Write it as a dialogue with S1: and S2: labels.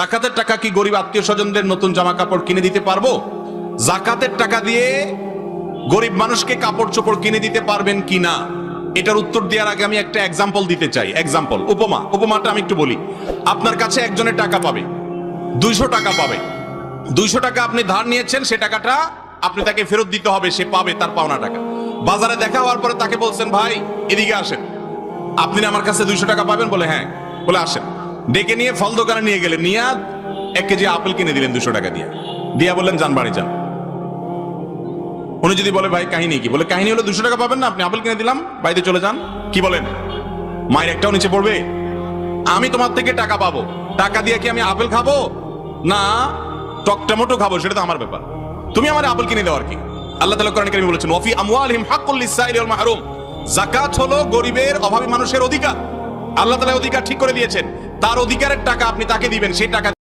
S1: জাকাতের টাকা কি গরিব আত্মীয় স্বজনদের নতুন জামা কাপড় কিনে দিতে পারবো? জাকাতের টাকা দিয়ে গরিব মানুষকে কাপড় চোপড় কিনে দিতে পারবেন কিনা, এটার উত্তর দেওয়ার আগে আমি একটা এক্সাম্পল দিতে চাই। এক্সাম্পল, উপমাটা আমি একটু বলি। আপনার কাছে একজনের টাকা পাবে, 200 টাকা পাবে। 200 টাকা আপনি ধার নিয়েছেন, সে টাকাটা আপনি তাকে ফেরত দিতে হবে, সে পাবে তার পাওনা টাকা। বাজারে দেখা হওয়ার পরে তাকে বলছেন, ভাই এদিকে আসেন, আপনি আমার কাছে 200 টাকা পাবেন? বলে হ্যাঁ। বলে আসেন। ডেকে নিয়ে ফল দোকানে নিয়ে গেলেন, নিয়ে 1 কেজি আপেল কিনে দিলেন 200 টাকা দিয়ে, দিয়া বললেন যান বাড়ি যান। উনি যদি বলে ভাই কাহিনী কি? বলে কাহিনী হলো 200 টাকা পাবেন না, আপনি আপেল কিনে দিলাম, বাড়িতে চলে যান। কি বলেন? মায়ের একটাও নিচে পড়বে? আমি তোমার থেকে টাকা পাবো, টাকা দিয়ে কি আমি আপেল খাবো না টকটমেটো খাবো সেটা তো আমার ব্যাপার, তুমি আমার আপেল কিনে দাও আর কি। আল্লাহ তাআলা কোরআনে কারীমে বলেছেন, ওয়াফি আমওয়ালিহিম হাক্কুল লিসাইলি ওয়াল মাহরুম, যাকাত হলো গরিবের অভাবী মানুষের অধিকার। আল্লাহ তাআলা অধিকার ঠিক করে দিয়েছেন, তার অধিকারের টাকা আপনি তাকে দিবেন, সেই টাকা